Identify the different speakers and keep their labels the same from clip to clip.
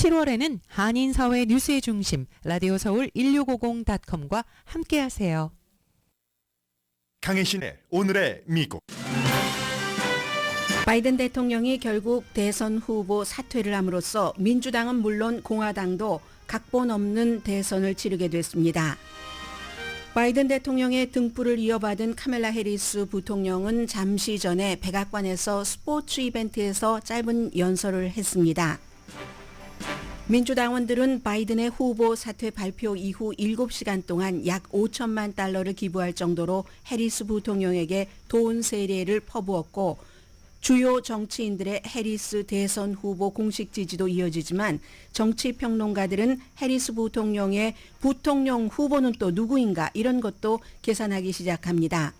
Speaker 1: 7월에는 한인사회 뉴스의 중심 라디오 서울 1650.com과 함께하세요.
Speaker 2: 강혜신의 오늘의 미국.
Speaker 3: 바이든 대통령이 결국 대선 후보 사퇴를 함으로써 민주당은 물론 공화당도 각본 없는 대선을 치르게 됐습니다. 바이든 대통령의 등불을 이어받은 카멜라 해리스 부통령은 잠시 전에 백악관에서 스포츠 이벤트에서 짧은 연설을 했습니다. 민주당원들은 바이든의 후보 사퇴 발표 이후 7시간 동안 약 5천만 달러를 기부할 정도로 해리스 부통령에게 돈 세례를 퍼부었고 주요 정치인들의 해리스 대선 후보 공식 지지도 이어지지만 정치평론가들은 해리스 부통령의 부통령 후보는 또 누구인가 이런 것도 계산하기 시작합니다.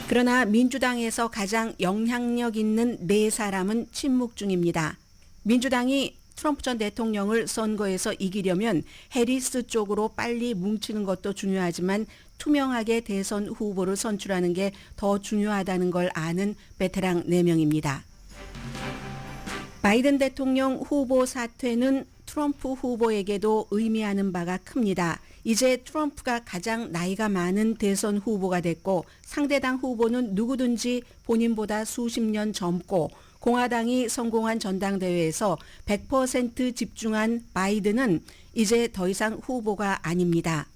Speaker 3: 그러나 민주당에서 가장 영향력 있는 4사람은 침묵 중입니다. 민주당이 트럼프 전 대통령을 선거에서 이기려면 해리스 쪽으로 빨리 뭉치는 것도 중요하지만 투명하게 대선 후보를 선출하는 게 더 중요하다는 걸 아는 베테랑 4명입니다. 바이든 대통령 후보 사퇴는 트럼프 후보에게도 의미하는 바가 큽니다. 이제 트럼프가 가장 나이가 많은 대선 후보가 됐고 상대당 후보는 누구든지 본인보다 수십 년 젊고 공화당이 성공한 전당대회에서 100% 집중한 바이든은 이제 더 이상 후보가 아닙니다.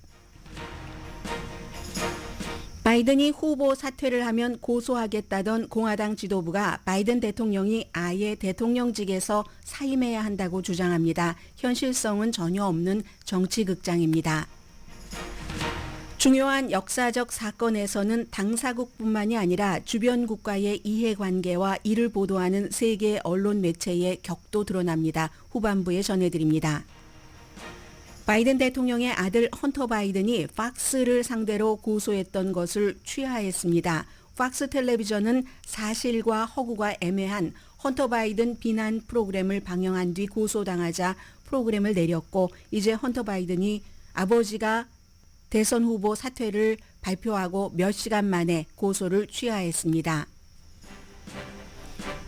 Speaker 3: 바이든이 후보 사퇴를 하면 고소하겠다던 공화당 지도부가 바이든 대통령이 아예 대통령직에서 사임해야 한다고 주장합니다. 현실성은 전혀 없는 정치극장입니다. 중요한 역사적 사건에서는 당사국뿐만이 아니라 주변 국가의 이해관계와 이를 보도하는 세계 언론 매체의 격도 드러납니다. 후반부에 전해드립니다. 바이든 대통령의 아들 헌터 바이든이 팍스를 상대로 고소했던 것을 취하했습니다. 팍스 텔레비전은 사실과 허구가 애매한 헌터 바이든 비난 프로그램을 방영한 뒤 고소당하자 프로그램을 내렸고 이제 헌터 바이든이 아버지가 대선 후보 사퇴를 발표하고 몇 시간 만에 고소를 취하했습니다.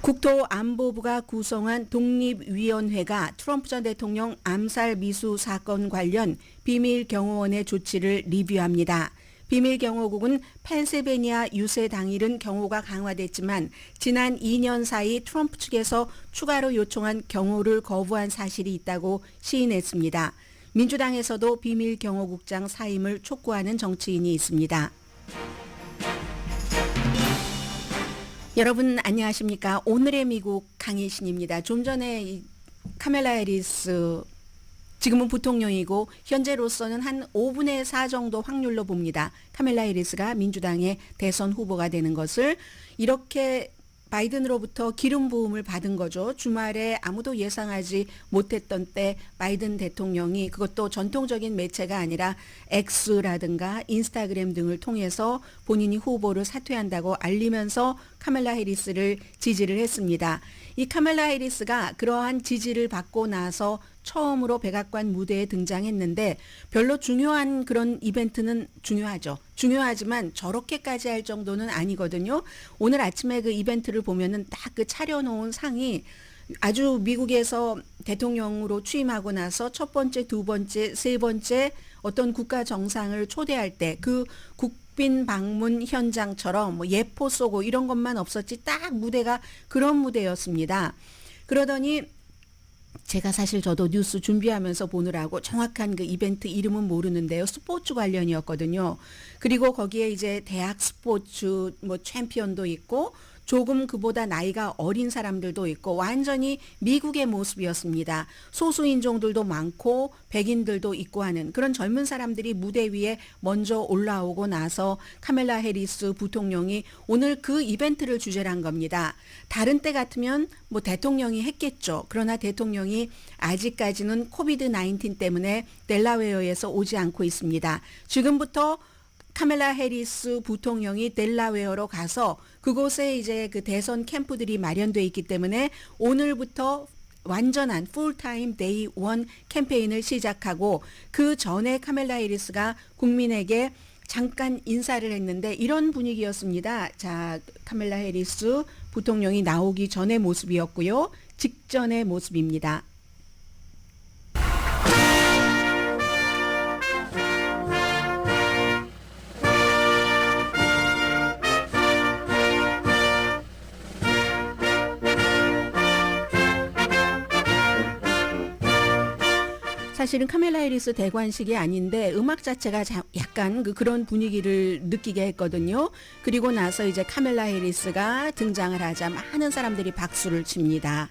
Speaker 3: 국토안보부가 구성한 독립위원회가 트럼프 전 대통령 암살 미수 사건 관련 비밀경호원의 조치를 리뷰합니다. 비밀경호국은 펜실베니아 유세 당일은 경호가 강화됐지만 지난 2년 사이 트럼프 측에서 추가로 요청한 경호를 거부한 사실이 있다고 시인했습니다. 민주당에서도 비밀경호국장 사임을 촉구하는 정치인이 있습니다. 여러분 안녕하십니까? 오늘의 미국 강혜신입니다. 좀 전에 카멜라 해리스 지금은 부통령이고 현재로서는 한 5분의 4 정도 확률로 봅니다. 카멜라 해리스가 민주당의 대선 후보가 되는 것을 이렇게 바이든으로부터 기름 부음을 받은 거죠. 주말에 아무도 예상하지 못했던 때 바이든 대통령이 그것도 전통적인 매체가 아니라 X라든가 인스타그램 등을 통해서 본인이 후보를 사퇴한다고 알리면서 카멜라 해리스를 지지를 했습니다. 이 카멜라 해리스가 그러한 지지를 받고 나서 처음으로 백악관 무대에 등장했는데 별로 중요한 그런 이벤트는 중요하지만 저렇게까지 할 정도는 아니거든요. 오늘 아침에 그 이벤트를 보면은 딱 그 차려놓은 상이 아주 미국에서 대통령으로 취임하고 나서 첫 번째, 두 번째, 세 번째 어떤 국가 정상을 초대할 때 그 국빈 방문 현장처럼 뭐 예포 쏘고 이런 것만 없었지 딱 무대가 그런 무대였습니다. 그러더니 제가 사실 저도 뉴스 준비하면서 보느라고 정확한 그 이벤트 이름은 모르는데요. 스포츠 관련이었거든요. 그리고 거기에 이제 대학 스포츠 뭐 챔피언도 있고 조금 그보다 나이가 어린 사람들도 있고 완전히 미국의 모습이었습니다. 소수인종들도 많고 백인들도 있고 하는 그런 젊은 사람들이 무대 위에 먼저 올라오고 나서 카멜라 해리스 부통령이 오늘 그 이벤트를 주제로 한 겁니다. 다른 때 같으면 뭐 대통령이 했겠죠. 그러나 대통령이 아직까지는 코비드 19 때문에 델라웨어에서 오지 않고 있습니다. 지금부터 카멜라 해리스 부통령이 델라웨어로 가서 그곳에 이제 그 대선 캠프들이 마련되어 있기 때문에 오늘부터 완전한 풀타임 데이 원 캠페인을 시작하고 그 전에 카멜라 해리스가 국민에게 잠깐 인사를 했는데 이런 분위기였습니다. 자, 카멜라 해리스 부통령이 나오기 전의 모습이었고요. 직전의 모습입니다. 사실은 카멜라 해리스 대관식이 아닌데 음악 자체가 약간 그런 분위기를 느끼게 했거든요. 그리고 나서 이제 카멜라 해리스가 등장을 하자 많은 사람들이 박수를 칩니다.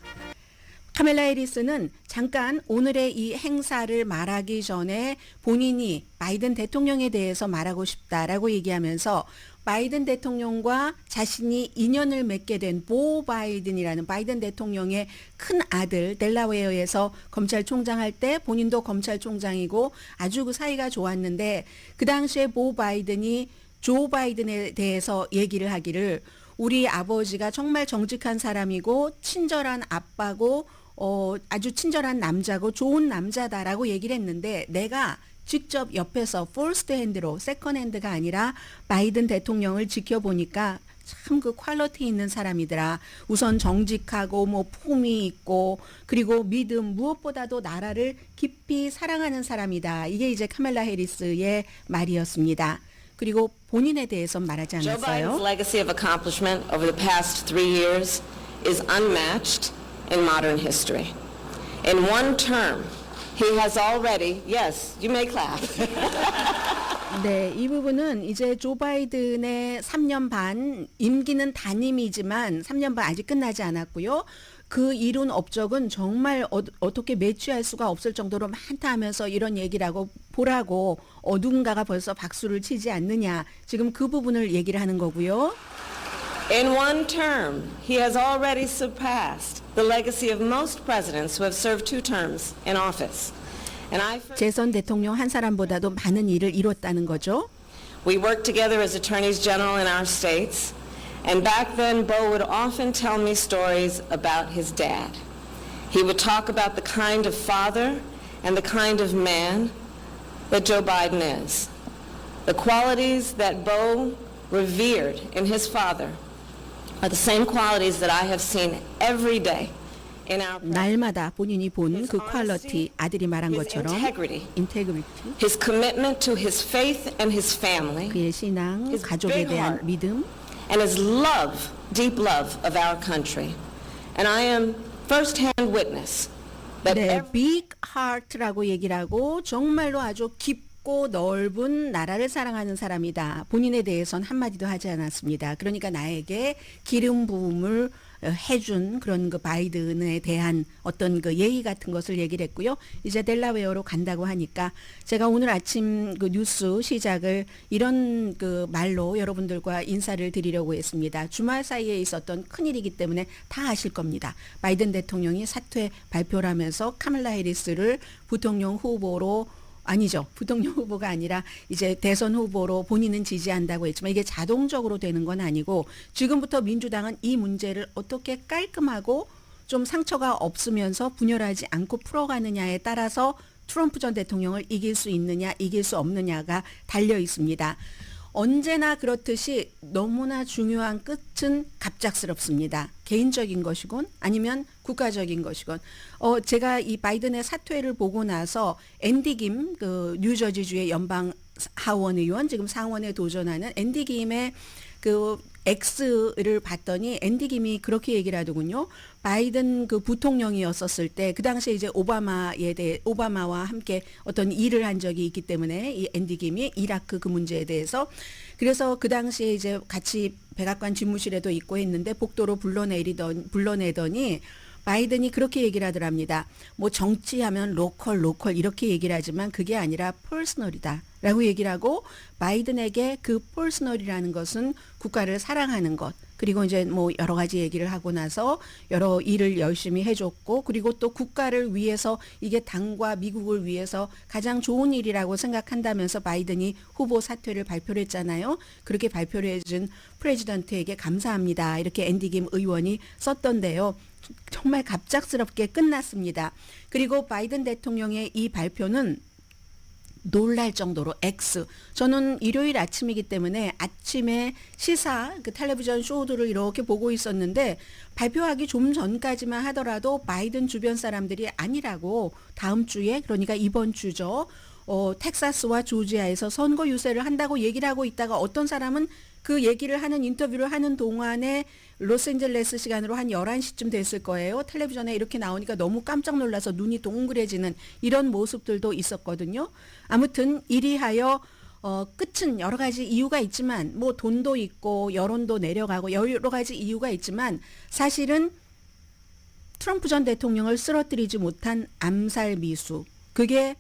Speaker 3: 카멜라 해리스는 잠깐 오늘의 이 행사를 말하기 전에 본인이 바이든 대통령에 대해서 말하고 싶다라고 얘기하면서 바이든 대통령과 자신이 인연을 맺게 된 보 바이든이라는 바이든 대통령의 큰 아들 델라웨어에서 검찰총장 할 때 본인도 검찰총장이고 아주 그 사이가 좋았는데 그 당시에 보 바이든이 조 바이든에 대해서 얘기를 하기를 우리 아버지가 정말 정직한 사람이고 친절한 아빠고 아주 친절한 남자고 좋은 남자다라고 얘기를 했는데 내가 직접 옆에서 퍼스트 핸드로 세컨 핸드가 아니라 바이든 대통령을 지켜보니까 참 그 퀄리티 있는 사람이더라. 우선 정직하고 뭐 품위 있고 그리고 믿음 무엇보다도 나라를 깊이 사랑하는 사람이다. 이게 이제 카멜라 해리스의 말이었습니다. 그리고 본인에 대해서 말하지
Speaker 2: Joe
Speaker 3: 않았어요.
Speaker 2: Biden's legacy of accomplishment over the past 3 years is unmatched in modern history. In one term, he has already, yes, you may clap.
Speaker 3: 네, 이 부분은 이제 조 바이든의 3년 반 임기는 단임이지만 3년 반 아직 끝나지 않았고요. 그 이룬 업적은 정말 어떻게 매취할 수가 없을 정도로 많다 하면서 이런 얘기라고 보라고 누군가가 벌써 박수를 치지 않느냐. 지금 그 부분을 얘기를 하는 거고요.
Speaker 2: In one term, he has already surpassed the legacy of most presidents who have served 2 terms in office. And
Speaker 3: 재선 대통령 한 사람보다도 많은 일을 이뤘다는 거죠.
Speaker 2: we worked together as attorneys general in our states, and back then Bo would often tell me stories about his dad. He would talk about the kind of father and the kind of man that Joe Biden is. The qualities that Bo revered in his father are the same qualities that I have seen every day in our practice.
Speaker 3: 날마다 본인이 본 그 퀄리티 아들이 말한
Speaker 2: his
Speaker 3: 것처럼
Speaker 2: integrity,
Speaker 3: 인테그리티,
Speaker 2: his commitment to his faith and his family,
Speaker 3: 그의 신앙,
Speaker 2: his
Speaker 3: 가족에
Speaker 2: big
Speaker 3: 대한
Speaker 2: heart.
Speaker 3: 믿음,
Speaker 2: and his love, deep love of our country. And I am first-hand witness that
Speaker 3: 네,
Speaker 2: every
Speaker 3: big heart라고 얘기를 하고 정말로 아주 깊고 넓은 나라를 사랑하는 사람이다. 본인에 대해서는 한마디도 하지 않았습니다. 그러니까 나에게 기름 부음을 해준 그런 그 바이든에 대한 어떤 그 예의 같은 것을 얘기를 했고요. 이제 델라웨어로 간다고 하니까 제가 오늘 아침 그 뉴스 시작을 이런 그 말로 여러분들과 인사를 드리려고 했습니다. 주말 사이에 있었던 큰일이기 때문에 다 아실 겁니다. 바이든 대통령이 사퇴 발표를 하면서 카멜라 해리스를 부통령 후보로 아니죠. 부통령 후보가 아니라 이제 대선 후보로 본인은 지지한다고 했지만 이게 자동적으로 되는 건 아니고 지금부터 민주당은 이 문제를 어떻게 깔끔하고 좀 상처가 없으면서 분열하지 않고 풀어가느냐에 따라서 트럼프 전 대통령을 이길 수 있느냐 이길 수 없느냐가 달려 있습니다. 언제나 그렇듯이 너무나 중요한 끝은 갑작스럽습니다. 개인적인 것이건 아니면 국가적인 것이건. 제가 이 바이든의 사퇴를 보고 나서 앤디 김, 그 뉴저지주의 연방 하원 의원, 지금 상원에 도전하는 앤디 김의 그 X를 봤더니 앤디 김이 그렇게 얘기를 하더군요. 바이든 그 부통령이었었을 때 그 당시에 이제 오바마와 함께 어떤 일을 한 적이 있기 때문에 이 앤디 김이 이라크 그 문제에 대해서 그래서 그 당시에 이제 같이 백악관 집무실에도 있고 했는데 복도로 불러내더니 바이든이 그렇게 얘기를 하더랍니다. 뭐 정치하면 로컬 이렇게 얘기를 하지만 그게 아니라 퍼스널이다 라고 얘기를 하고 바이든에게 그 퍼스널이라는 것은 국가를 사랑하는 것 그리고 이제 뭐 여러 가지 얘기를 하고 나서 여러 일을 열심히 해줬고 그리고 또 국가를 위해서 이게 당과 미국을 위해서 가장 좋은 일이라고 생각한다면서 바이든이 후보 사퇴를 발표를 했잖아요. 그렇게 발표를 해준 프레지던트에게 감사합니다. 이렇게 앤디 김 의원이 썼던데요. 정말 갑작스럽게 끝났습니다. 그리고 바이든 대통령의 이 발표는 놀랄 정도로 X. 저는 일요일 아침이기 때문에 아침에 시사 그 텔레비전 쇼들을 이렇게 보고 있었는데 발표하기 좀 전까지만 하더라도 바이든 주변 사람들이 아니라고 다음 주에 그러니까 이번 주죠. 텍사스와 조지아에서 선거 유세를 한다고 얘기를 하고 있다가 어떤 사람은 그 얘기를 하는 인터뷰를 하는 동안에 로스앤젤레스 시간으로 한 11시쯤 됐을 거예요. 텔레비전에 이렇게 나오니까 너무 깜짝 놀라서 눈이 동그래지는 이런 모습들도 있었거든요. 아무튼 이리하여 끝은 여러 가지 이유가 있지만 뭐 돈도 있고 여론도 내려가고 여러 가지 이유가 있지만 사실은 트럼프 전 대통령을 쓰러뜨리지 못한 암살 미수, 그게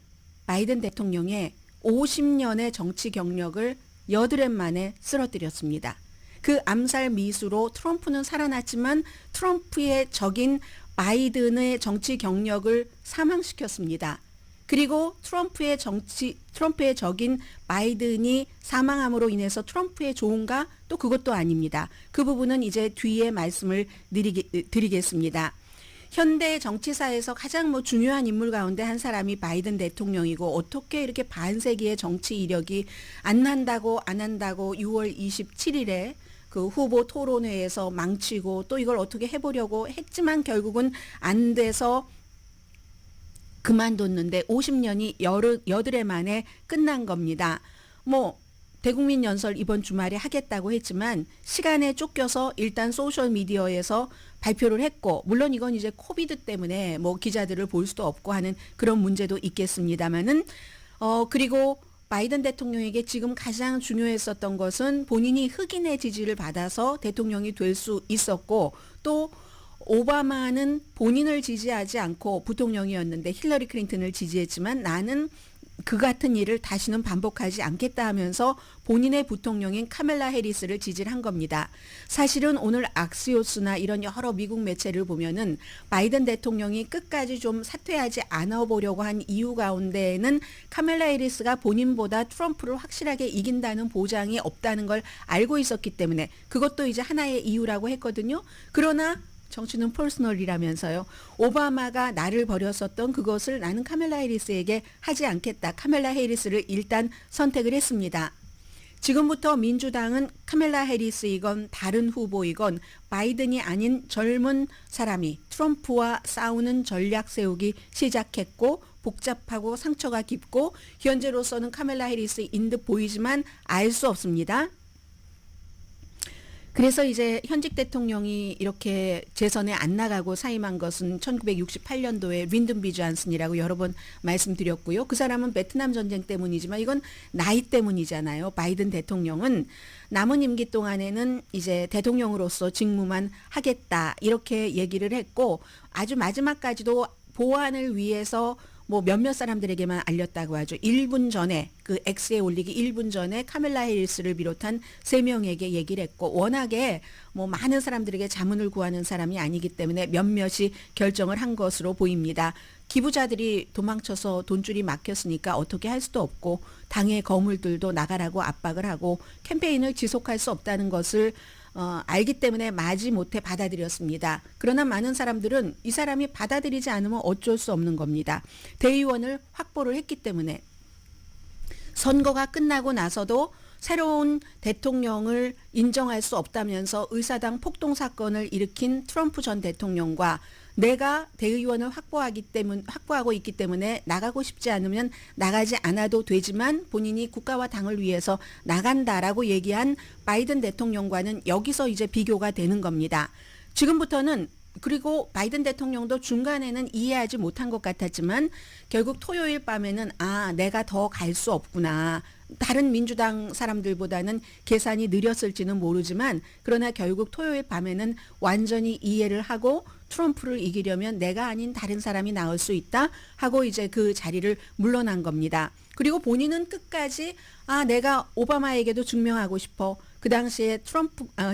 Speaker 3: 바이든 대통령의 50년의 정치 경력을 여드렛 만에 쓰러뜨렸습니다. 그 암살 미수로 트럼프는 살아났지만 트럼프의 적인 바이든의 정치 경력을 사망시켰습니다. 그리고 트럼프의 적인 바이든이 사망함으로 인해서 트럼프의 좋은가? 또 그것도 아닙니다. 그 부분은 이제 뒤에 말씀을 드리겠습니다. 현대 정치사에서 가장 중요한 인물 가운데 한 사람이 바이든 대통령이고 어떻게 이렇게 반세기의 정치 이력이 안 한다고 6월 27일에 그 후보 토론회에서 망치고 또 이걸 어떻게 해보려고 했지만 결국은 안 돼서 그만뒀는데 50년이 여드렛 만에 끝난 겁니다. 대국민 연설 이번 주말에 하겠다고 했지만 시간에 쫓겨서 일단 소셜미디어에서 발표를 했고, 물론 이건 이제 코비드 때문에 기자들을 볼 수도 없고 하는 그런 문제도 있겠습니다만은 그리고 바이든 대통령에게 지금 가장 중요했었던 것은 본인이 흑인의 지지를 받아서 대통령이 될 수 있었고, 또 오바마는 본인을 지지하지 않고 부통령이었는데 힐러리 클린턴을 지지했지만 나는 그 같은 일을 다시는 반복하지 않겠다 하면서 본인의 부통령인 카멜라 해리스를 지지를 한 겁니다. 사실은 오늘 악시오스나 이런 여러 미국 매체를 보면은 바이든 대통령이 끝까지 좀 사퇴하지 않아 보려고 한 이유 가운데에는 카멜라 해리스가 본인보다 트럼프를 확실하게 이긴다는 보장이 없다는 걸 알고 있었기 때문에 그것도 이제 하나의 이유라고 했거든요. 그러나 정치는 퍼스널이라면서요. 오바마가 나를 버렸었던 그것을 나는 카멜라 해리스에게 하지 않겠다. 카멜라 해리스를 일단 선택을 했습니다. 지금부터 민주당은 카멜라 해리스이건 다른 후보이건 바이든이 아닌 젊은 사람이 트럼프와 싸우는 전략 세우기 시작했고, 복잡하고 상처가 깊고 현재로서는 카멜라 해리스인 듯 보이지만 알 수 없습니다. 그래서 이제 현직 대통령이 이렇게 재선에 안 나가고 사임한 것은 1968년도에 린든 B 존슨이라고 여러 번 말씀드렸고요. 그 사람은 베트남 전쟁 때문이지만 이건 나이 때문이잖아요. 바이든 대통령은 남은 임기 동안에는 이제 대통령으로서 직무만 하겠다 이렇게 얘기를 했고, 아주 마지막까지도 보안을 위해서 몇몇 사람들에게만 알렸다고 하죠. 1분 전에 그 X에 올리기 1분 전에 카멜라 해리스를 비롯한 3명에게 얘기를 했고, 워낙에 많은 사람들에게 자문을 구하는 사람이 아니기 때문에 몇몇이 결정을 한 것으로 보입니다. 기부자들이 도망쳐서 돈줄이 막혔으니까 어떻게 할 수도 없고 당의 거물들도 나가라고 압박을 하고 캠페인을 지속할 수 없다는 것을 알기 때문에 마지못해 받아들였습니다. 그러나 많은 사람들은 이 사람이 받아들이지 않으면 어쩔 수 없는 겁니다. 대의원을 확보를 했기 때문에 선거가 끝나고 나서도 새로운 대통령을 인정할 수 없다면서 의사당 폭동 사건을 일으킨 트럼프 전 대통령과 내가 대의원을 확보하고 있기 때문에 나가고 싶지 않으면 나가지 않아도 되지만 본인이 국가와 당을 위해서 나간다라고 얘기한 바이든 대통령과는 여기서 이제 비교가 되는 겁니다. 지금부터는, 그리고 바이든 대통령도 중간에는 이해하지 못한 것 같았지만 결국 토요일 밤에는 내가 더 갈 수 없구나. 다른 민주당 사람들보다는 계산이 느렸을지는 모르지만 그러나 결국 토요일 밤에는 완전히 이해를 하고 트럼프를 이기려면 내가 아닌 다른 사람이 나올 수 있다 하고 이제 그 자리를 물러난 겁니다. 그리고 본인은 끝까지 내가 오바마에게도 증명하고 싶어. 그 당시에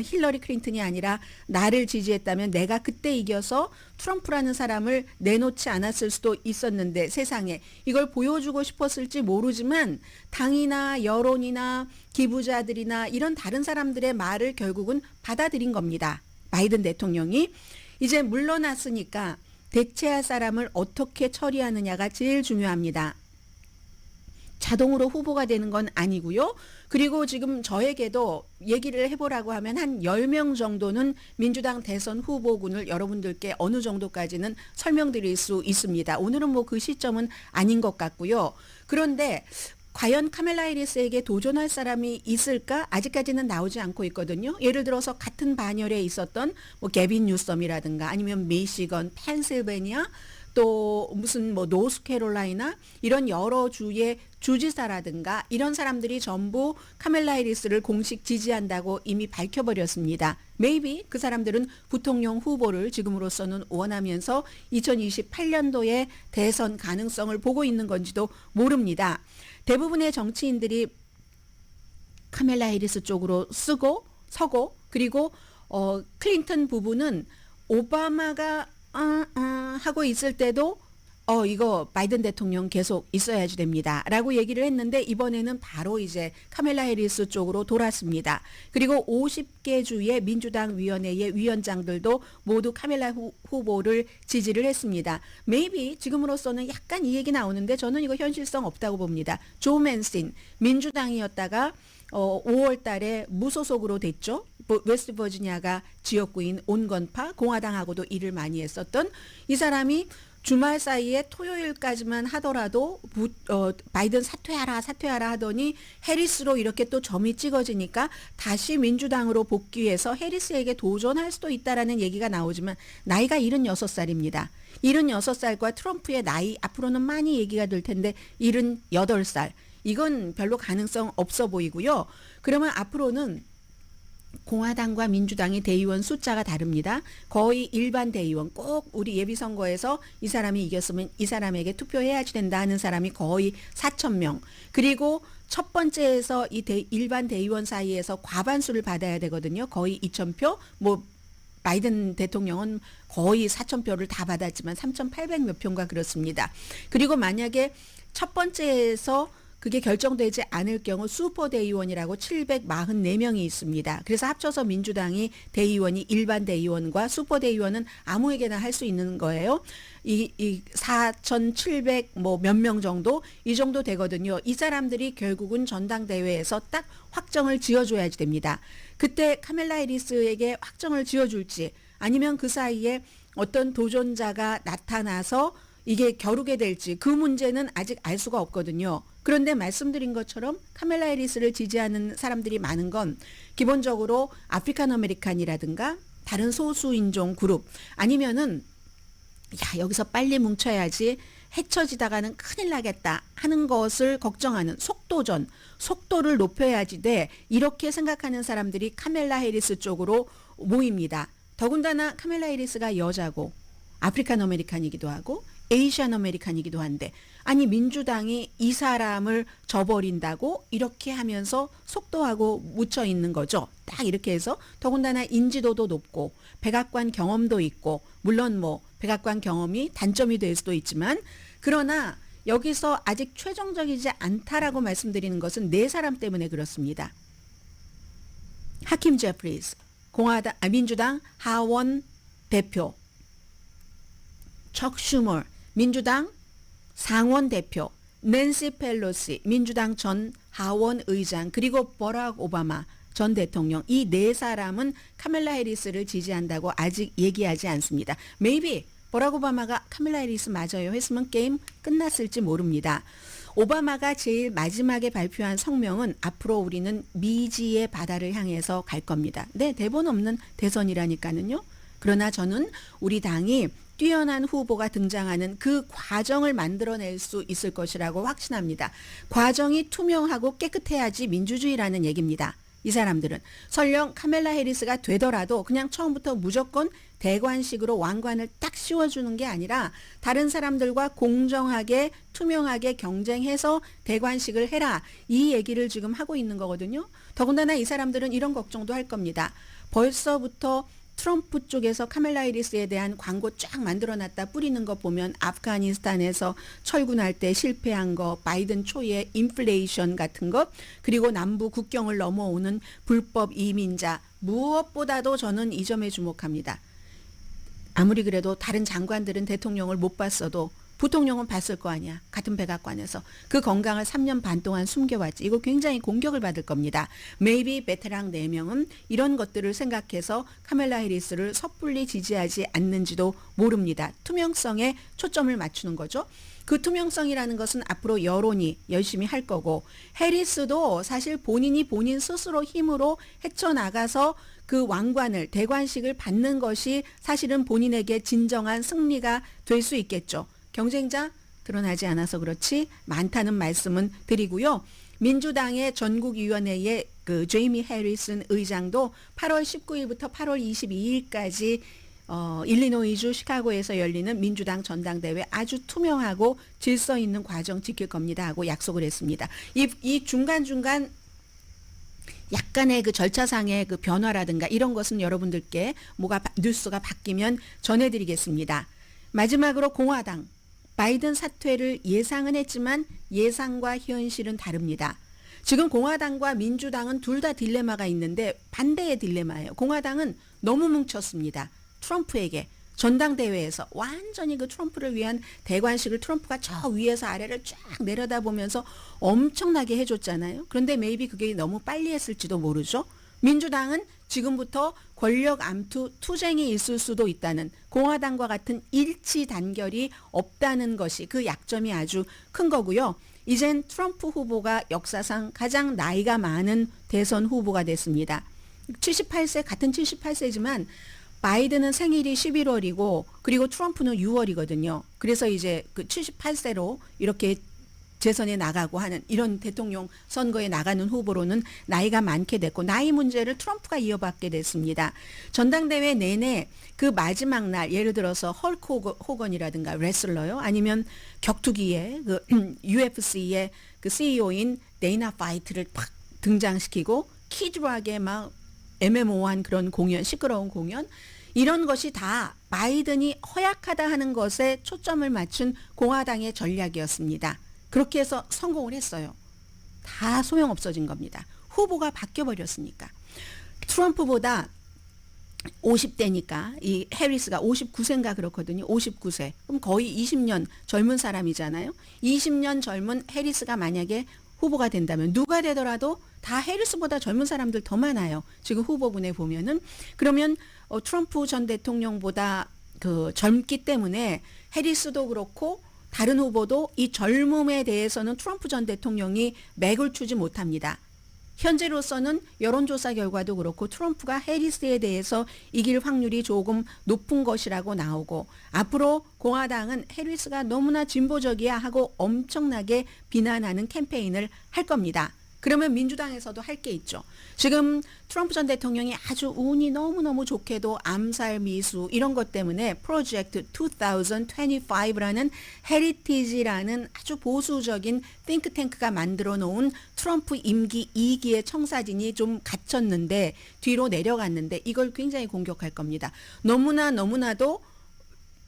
Speaker 3: 힐러리 클린턴이 아니라 나를 지지했다면 내가 그때 이겨서 트럼프라는 사람을 내놓지 않았을 수도 있었는데 세상에 이걸 보여주고 싶었을지 모르지만 당이나 여론이나 기부자들이나 이런 다른 사람들의 말을 결국은 받아들인 겁니다. 바이든 대통령이 이제 물러났으니까 대체할 사람을 어떻게 처리하느냐가 제일 중요합니다. 자동으로 후보가 되는 건 아니고요. 그리고 지금 저에게도 얘기를 해보라고 하면 한 10명 정도는 민주당 대선 후보군을 여러분들께 어느 정도까지는 설명드릴 수 있습니다. 오늘은 뭐 그 시점은 아닌 것 같고요. 그런데 과연 카멜라 해리스에게 도전할 사람이 있을까? 아직까지는 나오지 않고 있거든요. 예를 들어서 같은 반열에 있었던 뭐 개빈 뉴섬이라든가 아니면 미시건, 펜실베니아 또 무슨 뭐 노스캐롤라이나 이런 여러 주의 주지사라든가 이런 사람들이 전부 카멜라 해리스를 공식 지지한다고 이미 밝혀버렸습니다. Maybe 그 사람들은 부통령 후보를 지금으로서는 원하면서 2028년도에 대선 가능성을 보고 있는 건지도 모릅니다. 대부분의 정치인들이 카멜라 해리스 쪽으로 서고 그리고 클린턴 부부는 오바마가 하고 있을 때도 이거 바이든 대통령 계속 있어야지 됩니다. 라고 얘기를 했는데 이번에는 바로 이제 카멜라 해리스 쪽으로 돌았습니다. 그리고 50개 주의 민주당 위원회의 위원장들도 모두 카멜라 후보를 지지를 했습니다. Maybe 지금으로서는 약간 이 얘기 나오는데 저는 이거 현실성 없다고 봅니다. 조 맨신 민주당이었다가 5월 달에 무소속으로 됐죠. 웨스트 버지니아가 지역구인 온건파 공화당하고도 일을 많이 했었던 이 사람이 주말 사이에 토요일까지만 하더라도 바이든 사퇴하라 하더니 해리스로 이렇게 또 점이 찍어지니까 다시 민주당으로 복귀해서 해리스에게 도전할 수도 있다라는 얘기가 나오지만 나이가 76살입니다. 76살과 트럼프의 나이 앞으로는 많이 얘기가 될 텐데 78살. 이건 별로 가능성 없어 보이고요. 그러면 앞으로는 공화당과 민주당의 대의원 숫자가 다릅니다. 거의 일반 대의원 꼭 우리 예비선거에서 이 사람이 이겼으면 이 사람에게 투표해야지 된다 하는 사람이 거의 4,000명. 그리고 첫 번째에서 이 일반 대의원 사이에서 과반수를 받아야 되거든요. 거의 2,000표. 뭐 바이든 대통령은 거의 4,000표를 다 받았지만 3,800 몇 표인가 그렇습니다. 그리고 만약에 첫 번째에서 그게 결정되지 않을 경우 슈퍼 대의원이라고 744명이 있습니다. 그래서 합쳐서 민주당이 대의원이 일반 대의원과 슈퍼 대의원은 아무에게나 할 수 있는 거예요. 이 4,700 뭐 몇 명 정도 이 정도 되거든요. 이 사람들이 결국은 전당대회에서 딱 확정을 지어줘야지 됩니다. 그때 카멜라 해리스에게 확정을 지어줄지 아니면 그 사이에 어떤 도전자가 나타나서 이게 겨루게 될지 그 문제는 아직 알 수가 없거든요. 그런데 말씀드린 것처럼 카멜라 해리스를 지지하는 사람들이 많은 건 기본적으로 아프리칸 아메리칸이라든가 다른 소수인종 그룹 아니면은 여기서 빨리 뭉쳐야지 헤쳐지다가는 큰일 나겠다 하는 것을 걱정하는 속도를 높여야지 돼 이렇게 생각하는 사람들이 카멜라 해리스 쪽으로 모입니다. 더군다나 카멜라 해리스가 여자고 아프리칸 아메리칸이기도 하고 에이시안 아메리칸이기도 한데 아니 민주당이 이 사람을 저버린다고 이렇게 하면서 속도하고 묻혀 있는 거죠. 딱 이렇게 해서 더군다나 인지도도 높고 백악관 경험도 있고 물론 뭐 백악관 경험이 단점이 될 수도 있지만 그러나 여기서 아직 최종적이지 않다라고 말씀드리는 것은 네 사람 때문에 그렇습니다. 하킴 제프리스 민주당 하원 대표 척 슈머 민주당 상원 대표 낸시 펠로시 민주당 전 하원 의장 그리고 버락 오바마 전 대통령 이 네 사람은 카멜라 해리스를 지지한다고 아직 얘기하지 않습니다. Maybe 버락 오바마가 카멜라 해리스 맞아요 했으면 게임 끝났을지 모릅니다. 오바마가 제일 마지막에 발표한 성명은 앞으로 우리는 미지의 바다를 향해서 갈 겁니다. 네, 대본 없는 대선이라니까는요. 그러나 저는 우리 당이 뛰어난 후보가 등장하는 그 과정을 만들어낼 수 있을 것이라고 확신합니다. 과정이 투명하고 깨끗해야지 민주주의라는 얘기입니다. 이 사람들은 설령 카멜라 해리스가 되더라도 그냥 처음부터 무조건 대관식으로 왕관을 딱 씌워주는 게 아니라 다른 사람들과 공정하게 투명하게 경쟁해서 대관식을 해라. 이 얘기를 지금 하고 있는 거거든요. 더군다나 이 사람들은 이런 걱정도 할 겁니다. 벌써부터 트럼프 쪽에서 카멜라 해리스에 대한 광고 쫙 만들어놨다 뿌리는 거 보면 아프가니스탄에서 철군할 때 실패한 거, 바이든 초에 인플레이션 같은 것, 그리고 남부 국경을 넘어오는 불법 이민자, 무엇보다도 저는 이 점에 주목합니다. 아무리 그래도 다른 장관들은 대통령을 못 봤어도 부통령은 봤을 거 아니야. 같은 백악관에서. 그 건강을 3년 반 동안 숨겨왔지. 이거 굉장히 공격을 받을 겁니다. Maybe 베테랑 4명은 이런 것들을 생각해서 카멜라 해리스를 섣불리 지지하지 않는지도 모릅니다. 투명성에 초점을 맞추는 거죠. 그 투명성이라는 것은 앞으로 여론이 열심히 할 거고 해리스도 사실 본인이 본인 스스로 힘으로 헤쳐나가서 그 왕관을 대관식을 받는 것이 사실은 본인에게 진정한 승리가 될 수 있겠죠. 경쟁자 드러나지 않아서 그렇지 많다는 말씀은 드리고요. 민주당의 전국위원회의 그 제이미 해리슨 의장도 8월 19일부터 8월 22일까지 일리노이주 시카고에서 열리는 민주당 전당대회 아주 투명하고 질서 있는 과정 지킬 겁니다 하고 약속을 했습니다. 이 중간중간 약간의 그 절차상의 그 변화라든가 이런 것은 여러분들께 뉴스가 바뀌면 전해드리겠습니다. 마지막으로 공화당 바이든 사퇴를 예상은 했지만 예상과 현실은 다릅니다. 지금 공화당과 민주당은 둘 다 딜레마가 있는데 반대의 딜레마예요. 공화당은 너무 뭉쳤습니다. 트럼프에게 전당대회에서 완전히 그 트럼프를 위한 대관식을 트럼프가 저 위에서 아래를 쫙 내려다보면서 엄청나게 해줬잖아요. 그런데 maybe 그게 너무 빨리 했을지도 모르죠. 민주당은 지금부터 권력 암투 투쟁이 있을 수도 있다는 공화당과 같은 일치 단결이 없다는 것이 그 약점이 아주 큰 거고요. 이젠 트럼프 후보가 역사상 가장 나이가 많은 대선 후보가 됐습니다. 78세 같은 78세지만 바이든은 생일이 11월이고 그리고 트럼프는 6월이거든요. 그래서 이제 그 78세로 이렇게 재선에 나가고 하는 이런 대통령 선거에 나가는 후보로는 나이가 많게 됐고 나이 문제를 트럼프가 이어받게 됐습니다. 전당대회 내내 그 마지막 날 예를 들어서 헐크 호건이라든가 레슬러요. 아니면 격투기의 그 UFC의 그 CEO인 데이나 파이트를 팍 등장시키고 키드락의 막 애매모호한 그런 공연, 시끄러운 공연 이런 것이 다 바이든이 허약하다 하는 것에 초점을 맞춘 공화당의 전략이었습니다. 그렇게 해서 성공을 했어요. 다 소용없어진 겁니다. 후보가 바뀌어버렸으니까. 트럼프보다 50대니까 이 해리스가 59세인가 그렇거든요. 59세. 그럼 거의 20년 젊은 사람이잖아요. 20년 젊은 해리스가 만약에 후보가 된다면 누가 되더라도 다 해리스보다 젊은 사람들 더 많아요. 지금 후보군에 보면은. 그러면 트럼프 전 대통령보다 그 젊기 때문에 해리스도 그렇고 다른 후보도 이 젊음에 대해서는 트럼프 전 대통령이 맥을 추지 못합니다. 현재로서는 여론조사 결과도 그렇고 트럼프가 해리스에 대해서 이길 확률이 조금 높은 것이라고 나오고 앞으로 공화당은 해리스가 너무나 진보적이야 하고 엄청나게 비난하는 캠페인을 할 겁니다. 그러면 민주당에서도 할 게 있죠. 지금 트럼프 전 대통령이 아주 운이 너무너무 좋게도 암살 미수 이런 것 때문에 프로젝트 2025라는 헤리티지라는 아주 보수적인 띵크탱크가 만들어 놓은 트럼프 임기 2기의 청사진이 좀 갇혔는데 뒤로 내려갔는데 이걸 굉장히 공격할 겁니다. 너무나도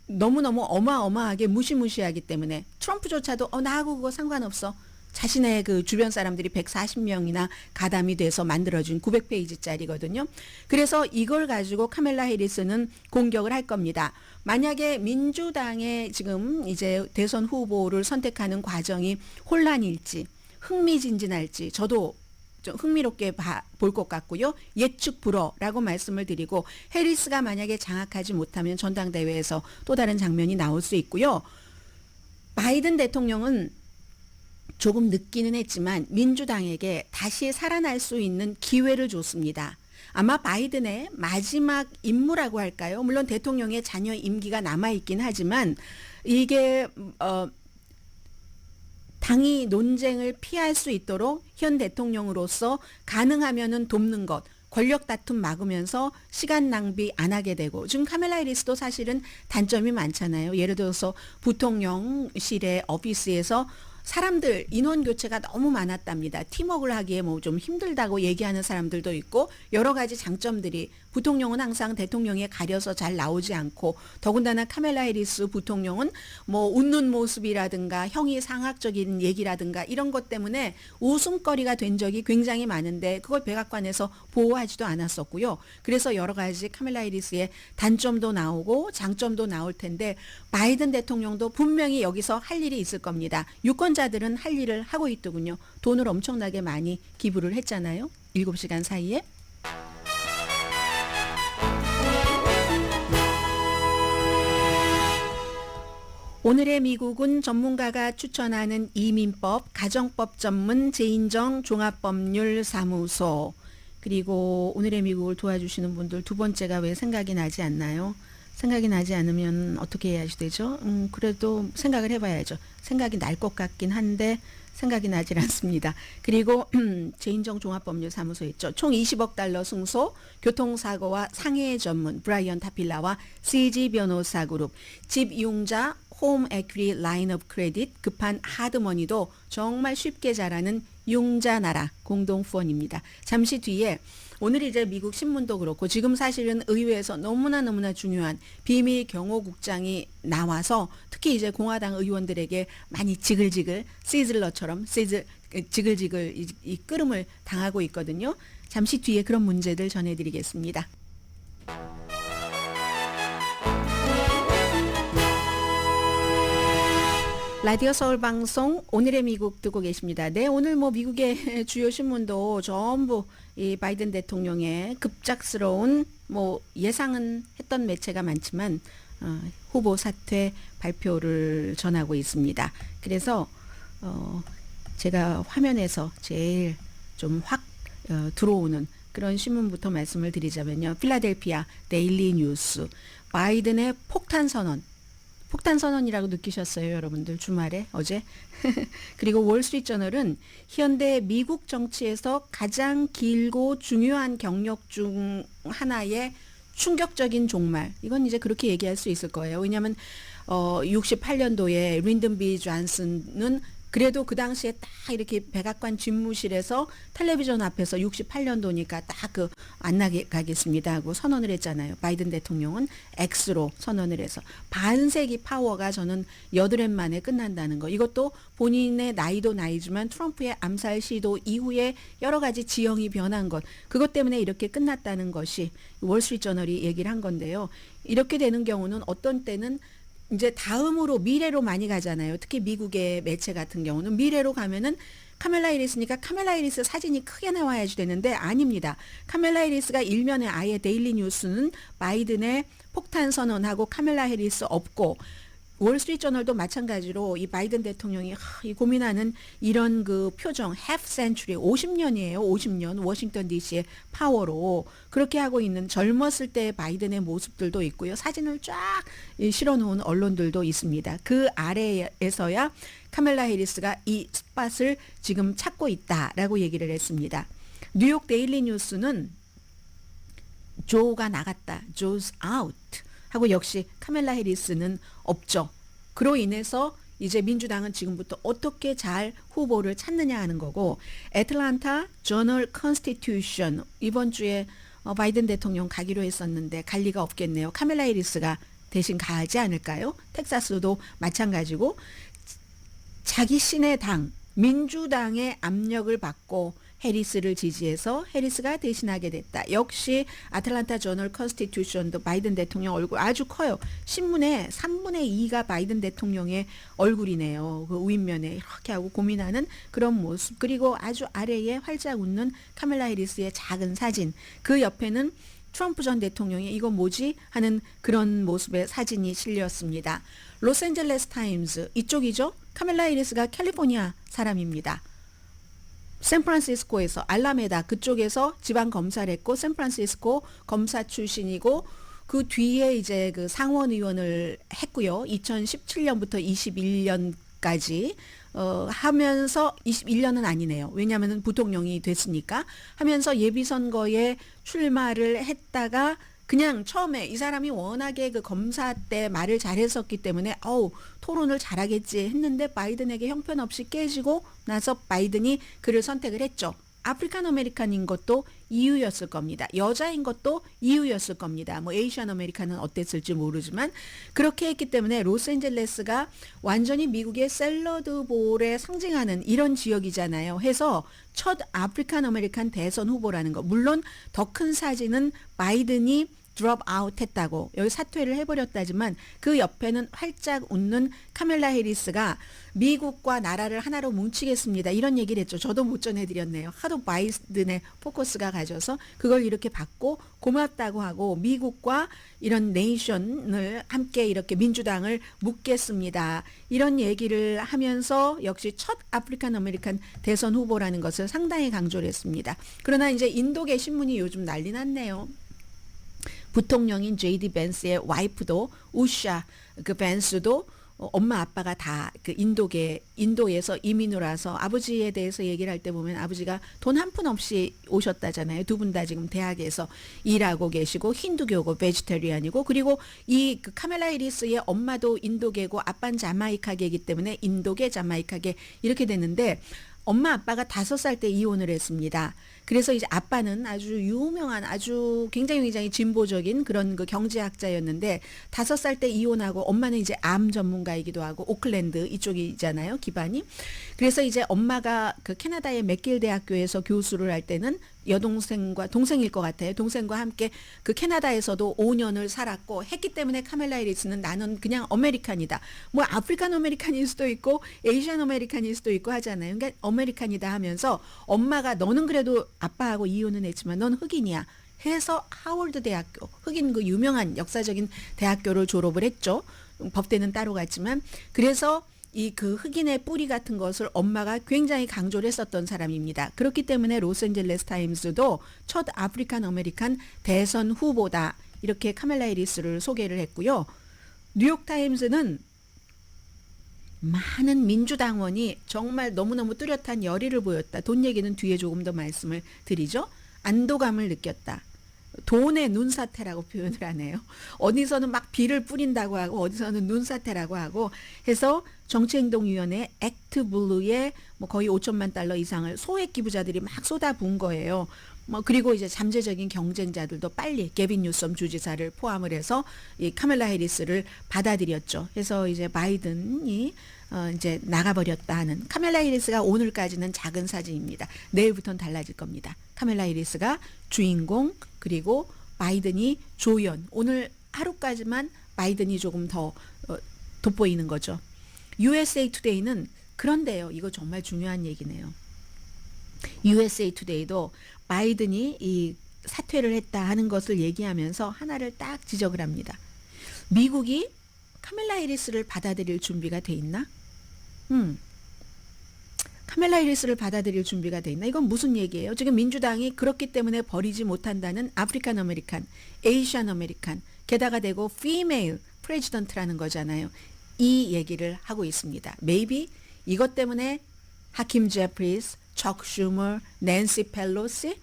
Speaker 3: 너무너무 어마어마하게 무시무시하기 때문에 트럼프조차도 나하고 그거 상관없어. 자신의 그 주변 사람들이 140명이나 가담이 돼서 만들어진 900페이지짜리거든요. 그래서 이걸 가지고 카멜라 해리스는 공격을 할 겁니다. 만약에 민주당의 지금 이제 대선 후보를 선택하는 과정이 혼란일지 흥미진진할지 저도 좀 흥미롭게 볼 것 같고요. 예측 불허라고 말씀을 드리고 해리스가 만약에 장악하지 못하면 전당대회에서 또 다른 장면이 나올 수 있고요. 바이든 대통령은 조금 늦기는 했지만 민주당에게 다시 살아날 수 있는 기회를 줬습니다. 아마 바이든의 마지막 임무라고 할까요? 물론 대통령의 자녀 임기가 남아있긴 하지만 이게 당이 논쟁을 피할 수 있도록 현 대통령으로서 가능하면은 돕는 것, 권력 다툼 막으면서 시간 낭비 안 하게 되고 지금 카멜라 해리스도 사실은 단점이 많잖아요. 예를 들어서 부통령실의 오피스에서 사람들 인원 교체가 너무 많았답니다. 팀워크를 하기에 뭐 좀 힘들다고 얘기하는 사람들도 있고 여러 가지 장점들이 부통령은 항상 대통령에 가려서 잘 나오지 않고 더군다나 카멜라 해리스 부통령은 뭐 웃는 모습이라든가 형이 상학적인 얘기라든가 이런 것 때문에 웃음거리가 된 적이 굉장히 많은데 그걸 백악관에서 보호하지도 않았었고요. 그래서 여러 가지 카멜라 해리스의 단점도 나오고 장점도 나올 텐데 바이든 대통령도 분명히 여기서 할 일이 있을 겁니다. 유권자들은 할 일을 하고 있더군요. 돈을 엄청나게 많이 기부를 했잖아요. 7시간 사이에. 오늘의 미국은 전문가가 추천하는 이민법, 가정법 전문 제인정 종합법률사무소 그리고 오늘의 미국을 도와주시는 분들 두 번째가 왜 생각이 나지 않나요? 생각이 나지 않으면 어떻게 해야 되죠? 그래도 생각을 해봐야죠. 생각이 날 것 같긴 한데 생각이 나질 않습니다. 그리고 제인정 종합법률사무소 있죠. 총 20억 달러 승소, 교통사고와 상해 전문 브라이언 타필라와 CG 변호사 그룹, 집융자 홈 에퀴리 라인 오브 크레딧, 급한 하드머니도 정말 쉽게 잘하는 융자나라 공동 후원입니다. 잠시 뒤에 오늘 이제 미국 신문도 그렇고 지금 사실은 의회에서 너무나 중요한 비밀 경호국장이 나와서 특히 이제 공화당 의원들에게 많이 지글지글 시즐러처럼 지글지글 이 끓음을 당하고 있거든요. 잠시 뒤에 그런 문제들 전해드리겠습니다. 라디오 서울 방송 오늘의 미국 듣고 계십니다. 네, 오늘 뭐 미국의 주요 신문도 전부 이 바이든 대통령의 급작스러운 뭐 예상은 했던 매체가 많지만 후보 사퇴 발표를 전하고 있습니다. 그래서 제가 화면에서 제일 좀 확 들어오는 그런 신문부터 말씀을 드리자면요. 필라델피아 데일리 뉴스 바이든의 폭탄 선언이라고 느끼셨어요, 여러분들 주말에 어제? 그리고 월스트리트저널은 현대 미국 정치에서 가장 길고 중요한 경력 중 하나의 충격적인 종말. 이건 이제 그렇게 얘기할 수 있을 거예요. 왜냐하면 68년도에 린든 B 존슨은 그래도 그 당시에 딱 이렇게 백악관 집무실에서 텔레비전 앞에서 68년도니까 딱 그 안 나가겠습니다 하고 선언을 했잖아요. 바이든 대통령은 X로 선언을 해서 반세기 파워가 저는 8해 만에 끝난다는 거. 이것도 본인의 나이도 나이지만 트럼프의 암살 시도 이후에 여러 가지 지형이 변한 것. 그것 때문에 이렇게 끝났다는 것이 월스트리트저널이 얘기를 한 건데요. 이렇게 되는 경우는 어떤 때는 이제 다음으로 미래로 많이 가잖아요. 특히 미국의 매체 같은 경우는 미래로 가면은 카멜라 해리스니까 카멜라 해리스 사진이 크게 나와야지 되는데 아닙니다. 카멜라 해리스가 일면에 아예 데일리 뉴스는 바이든의 폭탄 선언하고 카멜라 해리스 없고 월스트리트저널도 마찬가지로 이 바이든 대통령이 이 고민하는 이런 그 표정 half century 50년이에요. 50년 워싱턴 DC의 파워로 그렇게 하고 있는 젊었을 때 바이든의 모습들도 있고요. 사진을 쫙 실어놓은 언론들도 있습니다. 그 아래에서야 카멜라 해리스가 이 스팟을 지금 찾고 있다라고 얘기를 했습니다. 뉴욕 데일리 뉴스는 조가 나갔다. Joe's out. 하고 역시 카멜라 해리스는 없죠. 그로 인해서 이제 민주당은 지금부터 어떻게 잘 후보를 찾느냐 하는 거고 애틀란타 저널 컨스티튜션 이번 주에 바이든 대통령 가기로 했었는데 갈 리가 없겠네요. 카멜라 해리스가 대신 가지 않을까요? 텍사스도 마찬가지고 자기 신의 당 민주당의 압력을 받고 해리스를 지지해서 해리스가 대신하게 됐다. 역시 아틀란타 저널 컨스티튜션도 바이든 대통령 얼굴 아주 커요. 신문에 3분의 2가 바이든 대통령의 얼굴이네요. 그 윗면에 이렇게 하고 고민하는 그런 모습. 그리고 아주 아래에 활짝 웃는 카멜라 해리스의 작은 사진. 그 옆에는 트럼프 전 대통령이 이거 뭐지? 하는 그런 모습의 사진이 실렸습니다. 로스앤젤레스 타임즈 이쪽이죠. 카멜라 해리스가 캘리포니아 사람입니다. 샌프란시스코에서 알라메다 그쪽에서 지방 검사를 했고 샌프란시스코 검사 출신이고 그 뒤에 이제 그 상원 의원을 했고요. 2017년부터 21년까지 하면서 21년은 아니네요. 왜냐하면 부통령이 됐으니까 하면서 예비선거에 출마를 했다가 그냥 처음에 이 사람이 워낙에 그 검사 때 말을 잘했었기 때문에 토론을 잘하겠지 했는데 바이든에게 형편없이 깨지고 나서 바이든이 그를 선택을 했죠. 아프리칸 아메리칸인 것도 이유였을 겁니다. 여자인 것도 이유였을 겁니다. 뭐 에이시안 아메리칸은 어땠을지 모르지만 그렇게 했기 때문에 로스앤젤레스가 완전히 미국의 샐러드 볼에 상징하는 이런 지역이잖아요. 해서 첫 아프리칸 아메리칸 대선 후보라는 거. 물론 더 큰 사진은 바이든이 드롭 아웃 했다고 여기 사퇴를 해버렸다지만 그 옆에는 활짝 웃는 카멜라 해리스가 미국과 나라를 하나로 뭉치겠습니다. 이런 얘기를 했죠. 저도 못 전해드렸네요. 하도 바이든의 포커스가 가져서 그걸 이렇게 받고 고맙다고 하고 미국과 이런 네이션을 함께 이렇게 민주당을 묶겠습니다. 이런 얘기를 하면서 역시 첫 아프리칸 아메리칸 대선 후보라는 것을 상당히 강조를 했습니다. 그러나 이제 인도계 신문이 요즘 난리 났네요. 부통령인 제이디 벤스의 와이프도 우샤 그 벤스도 엄마 아빠가 다 그 인도에서 이민을 와서 아버지에 대해서 얘기를 할 때 보면 아버지가 돈 한 푼 없이 오셨다잖아요. 두 분 다 지금 대학에서 일하고 계시고 힌두교고 베지테리안이고 그리고 이 그 카멜라 해리스의 엄마도 인도계고 아빠는 자마이카계이기 때문에 인도계 자마이카계 이렇게 되는데 엄마 아빠가 5살 때 이혼을 했습니다. 그래서 이제 아빠는 아주 유명한 아주 굉장히 진보적인 그런 그 경제학자였는데 5살 때 이혼하고 엄마는 이제 암 전문가이기도 하고 오클랜드 이쪽이잖아요. 기반이. 그래서 이제 엄마가 그 캐나다의 맥길 대학교에서 교수를 할 때는 여동생과 동생일 것 같아요. 동생과 함께 그 캐나다에서도 5년을 살았고 했기 때문에 카멜라 해리스는 나는 그냥 아메리칸이다. 뭐 아프리칸 아메리칸일 수도 있고 에이시안 아메리칸일 수도 있고 하잖아요. 그러니까 아메리칸이다 하면서 엄마가 너는 그래도 아빠하고 이혼은 했지만 넌 흑인이야. 해서 하워드 대학교 흑인 그 유명한 역사적인 대학교를 졸업을 했죠. 법대는 따로 갔지만 그래서 이 그 흑인의 뿌리 같은 것을 엄마가 굉장히 강조를 했었던 사람입니다. 그렇기 때문에 로스앤젤레스 타임스도 첫 아프리칸 아메리칸 대선 후보다 이렇게 카멜라 해리스를 소개를 했고요. 뉴욕 타임스는 많은 민주당원이 정말 너무너무 뚜렷한 열의를 보였다. 돈 얘기는 뒤에 조금 더 말씀을 드리죠. 안도감을 느꼈다. 돈의 눈사태라고 표현을 하네요. 어디서는 막 비를 뿌린다고 하고 어디서는 눈사태라고 하고 해서 정치행동위원회 액트 블루에 뭐 거의 5천만 달러 이상을 소액 기부자들이 막 쏟아부은 거예요. 뭐 그리고 이제 잠재적인 경쟁자들도 빨리 게빈 뉴섬 주지사를 포함을 해서 이 카멜라 해리스를 받아들였죠. 그래서 이제 바이든이 이제 나가버렸다 하는 카멜라 해리스가 오늘까지는 작은 사진입니다. 내일부터는 달라질 겁니다. 카멜라 해리스가 주인공 그리고 바이든이 조연. 오늘 하루까지만 바이든이 조금 더 돋보이는 거죠. USA Today는 그런데요. 이거 정말 중요한 얘기네요. USA Today도 바이든이 이 사퇴를 했다 하는 것을 얘기하면서 하나를 딱 지적을 합니다. 미국이 카멜라 해리스를 받아들일 준비가 돼 있나? 카멜라 해리스를 받아들일 준비가 돼 있나? 이건 무슨 얘기예요? 지금 민주당이 그렇기 때문에 버리지 못한다는 아프리칸 아메리칸, 에이시안 아메리칸, 게다가 대고 female 프레지던트라는 거잖아요. 이 얘기를 하고 있습니다. Maybe 이것 때문에 하킴 제프리스, 척 슈머, 낸시 펠로시,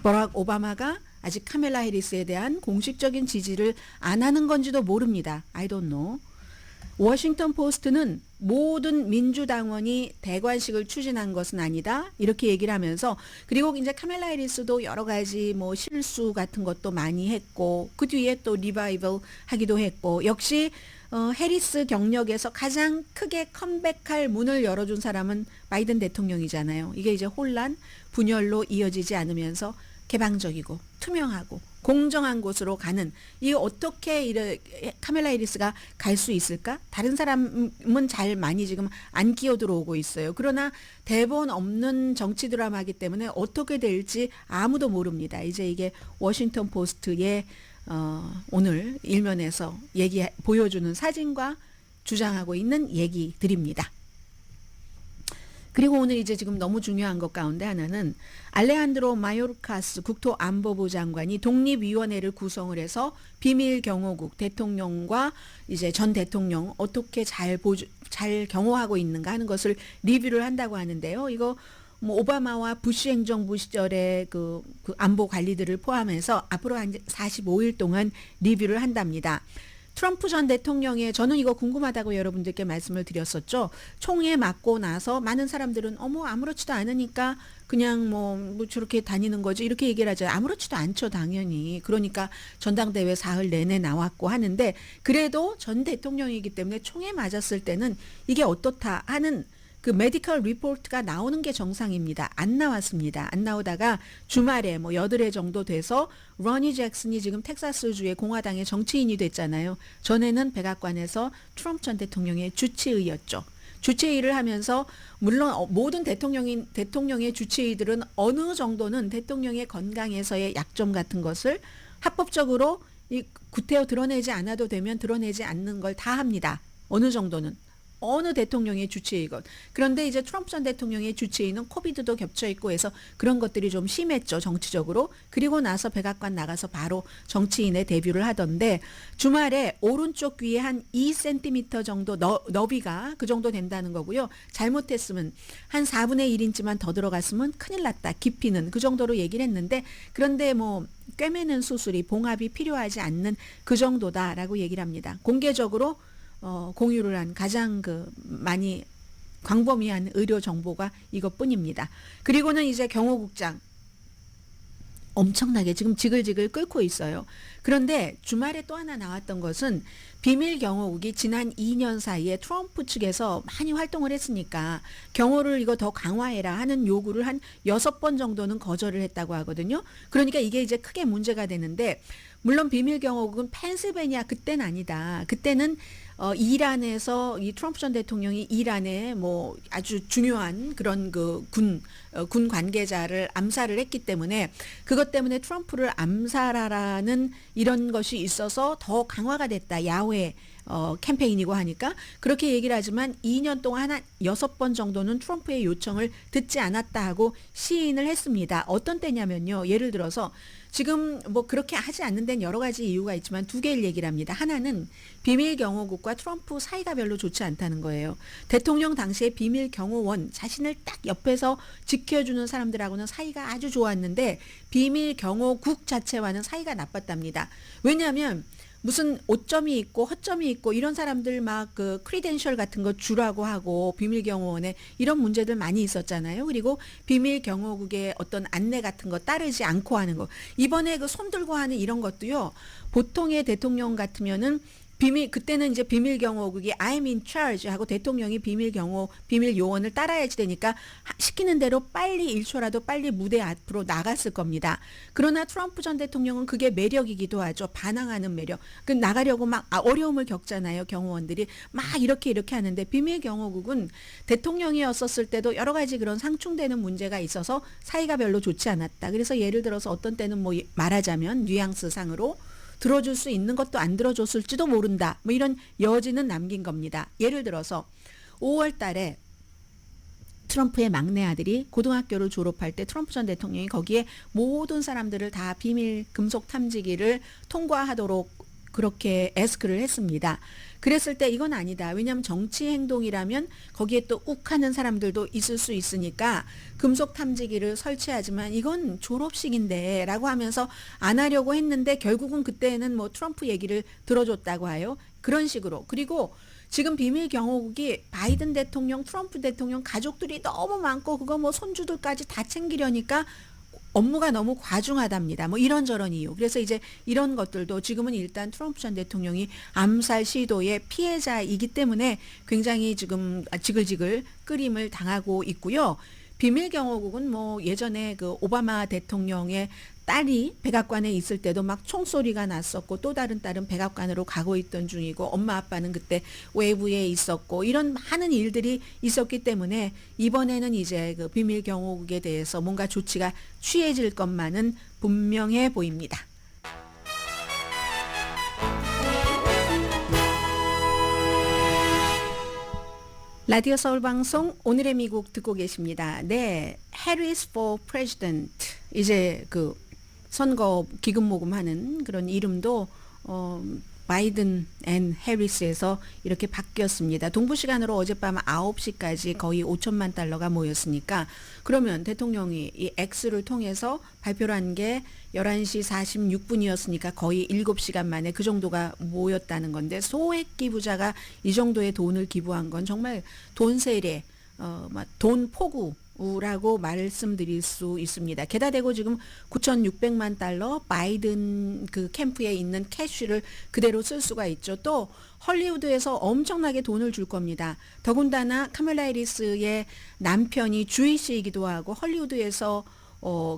Speaker 3: 버락 오바마가 아직 카멜라 해리스에 대한 공식적인 지지를 안 하는 건지도 모릅니다. I don't know. 워싱턴 포스트는 모든 민주당원이 대관식을 추진한 것은 아니다. 이렇게 얘기를 하면서 그리고 이제 카멜라 해리스도 여러 가지 뭐 실수 같은 것도 많이 했고 그 뒤에 또 리바이벌 하기도 했고 역시 해리스 경력에서 가장 크게 컴백할 문을 열어준 사람은 바이든 대통령이잖아요. 이게 이제 혼란, 분열로 이어지지 않으면서 개방적이고 투명하고 공정한 곳으로 가는 이 어떻게 카멜라 해리스가 갈 수 있을까? 다른 사람은 잘 많이 지금 안 끼어 들어오고 있어요. 그러나 대본 없는 정치 드라마이기 때문에 어떻게 될지 아무도 모릅니다. 이제 이게 워싱턴 포스트의 오늘 일면에서 보여주는 사진과 주장하고 있는 얘기들입니다. 그리고 오늘 이제 지금 너무 중요한 것 가운데 하나는 알레한드로 마요르카스 국토안보부 장관이 독립위원회를 구성을 해서 비밀 경호국 대통령과 이제 전 대통령 어떻게 잘 경호하고 있는가 하는 것을 리뷰를 한다고 하는데요. 이거 뭐 오바마와 부시 행정부 시절의 그 안보 관리들을 포함해서 앞으로 한 45일 동안 리뷰를 한답니다. 트럼프 전 대통령의 저는 이거 궁금하다고 여러분들께 말씀을 드렸었죠. 총에 맞고 나서 많은 사람들은 어머 아무렇지도 않으니까 그냥 뭐 저렇게 다니는 거지 이렇게 얘기를 하죠. 아무렇지도 않죠 당연히. 그러니까 전당대회 사흘 내내 나왔고 하는데 그래도 전 대통령이기 때문에 총에 맞았을 때는 이게 어떻다 하는 그 메디컬 리포트가 나오는 게 정상입니다. 안 나왔습니다. 안 나오다가 주말에 뭐 8회 정도 돼서 러니 잭슨이 지금 텍사스주의 공화당의 정치인이 됐잖아요. 전에는 백악관에서 트럼프 전 대통령의 주치의였죠. 주치의를 하면서 물론 모든 대통령의 주치의들은 어느 정도는 대통령의 건강에서의 약점 같은 것을 합법적으로 구태여 드러내지 않아도 되면 드러내지 않는 걸 다 합니다. 어느 정도는. 어느 대통령의 주치의건. 그런데 이제 트럼프 전 대통령의 주치의는 코비드도 겹쳐 있고 해서 그런 것들이 좀 심했죠, 정치적으로. 그리고 나서 백악관 나가서 바로 정치인의 데뷔를 하던데 주말에 오른쪽 귀에 한 2cm 정도 너비가 그 정도 된다는 거고요. 잘못했으면 한 4분의 1인치만 더 들어갔으면 큰일 났다. 깊이는 그 정도로 얘기를 했는데 그런데 뭐 꿰매는 수술이 봉합이 필요하지 않는 그 정도다라고 얘기를 합니다. 공개적으로 공유를 한 가장 많이 광범위한 의료 정보가 이것뿐입니다. 그리고는 이제 경호국장 엄청나게 지금 지글지글 끓고 있어요. 그런데 주말에 또 하나 나왔던 것은 비밀 경호국이 지난 2년 사이에 트럼프 측에서 많이 활동을 했으니까 경호를 이거 더 강화해라 하는 요구를 한 6번 정도는 거절을 했다고 하거든요. 그러니까 이게 이제 크게 문제가 되는데 물론 비밀 경호국은 펜실베니아 그때는 아니다. 그때는 이란에서 이 트럼프 전 대통령이 이란에 뭐 아주 중요한 그런 그 군 관계자를 암살을 했기 때문에 그것 때문에 트럼프를 암살하라는 이런 것이 있어서 더 강화가 됐다. 야외 캠페인이고 하니까 그렇게 얘기를 하지만 2년 동안 한 6번 정도는 트럼프의 요청을 듣지 않았다 하고 시인을 했습니다. 어떤 때냐면요. 예를 들어서 지금 뭐 그렇게 하지 않는 데는 여러 가지 이유가 있지만 두 개를 얘기를 합니다. 하나는 비밀 경호국과 트럼프 사이가 별로 좋지 않다는 거예요. 대통령 당시에 비밀 경호원 자신을 딱 옆에서 지켜주는 사람들하고는 사이가 아주 좋았는데 비밀 경호국 자체와는 사이가 나빴답니다. 왜냐하면 무슨 오점이 있고 허점이 있고 이런 사람들 막 그 크리덴셜 같은 거 주라고 하고 비밀 경호원에 이런 문제들 많이 있었잖아요. 그리고 비밀 경호국의 어떤 안내 같은 거 따르지 않고 하는 거. 이번에 그 손 들고 하는 이런 것도요. 보통의 대통령 같으면은 그때는 이제 비밀 경호국이 I'm in charge 하고 대통령이 비밀 요원을 따라야지 되니까 시키는 대로 빨리 1초라도 빨리 무대 앞으로 나갔을 겁니다. 그러나 트럼프 전 대통령은 그게 매력이기도 하죠. 반항하는 매력. 그 나가려고 막 어려움을 겪잖아요. 경호원들이 막 이렇게 하는데 비밀 경호국은 대통령이었었을 때도 여러 가지 그런 상충되는 문제가 있어서 사이가 별로 좋지 않았다. 그래서 예를 들어서 어떤 때는 뭐 말하자면 뉘앙스 상으로 들어줄 수 있는 것도 안 들어줬을지도 모른다. 뭐 이런 여지는 남긴 겁니다. 예를 들어서 5월 달에 트럼프의 막내 아들이 고등학교를 졸업할 때 트럼프 전 대통령이 거기에 모든 사람들을 다 비밀 금속 탐지기를 통과하도록 그렇게 에스크를 했습니다. 그랬을 때 이건 아니다. 왜냐하면 정치 행동이라면 거기에 또 욱하는 사람들도 있을 수 있으니까 금속 탐지기를 설치하지만 이건 졸업식인데 라고 하면서 안 하려고 했는데 결국은 그때는 뭐 트럼프 얘기를 들어줬다고 해요. 그런 식으로. 그리고 지금 비밀 경호국이 바이든 대통령, 트럼프 대통령 가족들이 너무 많고 그거 뭐 손주들까지 다 챙기려니까 업무가 너무 과중하답니다. 뭐 이런저런 이유. 그래서 이제 이런 것들도 지금은 일단 트럼프 전 대통령이 암살 시도의 피해자이기 때문에 굉장히 지금 지글지글 끓임을 당하고 있고요. 비밀 경호국은 뭐 예전에 그 오바마 대통령의 딸이 백악관에 있을 때도 막 총소리가 났었고 또 다른 딸은 백악관으로 가고 있던 중이고 엄마 아빠는 그때 외부에 있었고 이런 많은 일들이 있었기 때문에 이번에는 이제 그 비밀 경호국에 대해서 뭔가 조치가 취해질 것만은 분명해 보입니다. 라디오 서울 방송 오늘의 미국 듣고 계십니다. 네, Harris for President 이제 그 선거 기금 모금하는 그런 이름도 바이든 앤 해리스에서 이렇게 바뀌었습니다. 동부 시간으로 어젯밤 9시까지 거의 5천만 달러가 모였으니까 그러면 대통령이 이 X를 통해서 발표를 한 게 11시 46분이었으니까 거의 7시간 만에 그 정도가 모였다는 건데 소액 기부자가 이 정도의 돈을 기부한 건 정말 돈 세례, 돈 포구라고 말씀드릴 수 있습니다. 게다 대고 지금 9,600만 달러 바이든 그 캠프에 있는 캐쉬를 그대로 쓸 수가 있죠. 또 헐리우드에서 엄청나게 돈을 줄 겁니다. 더군다나 카멜라 해리스의 남편이 주이시이기도 하고 헐리우드에서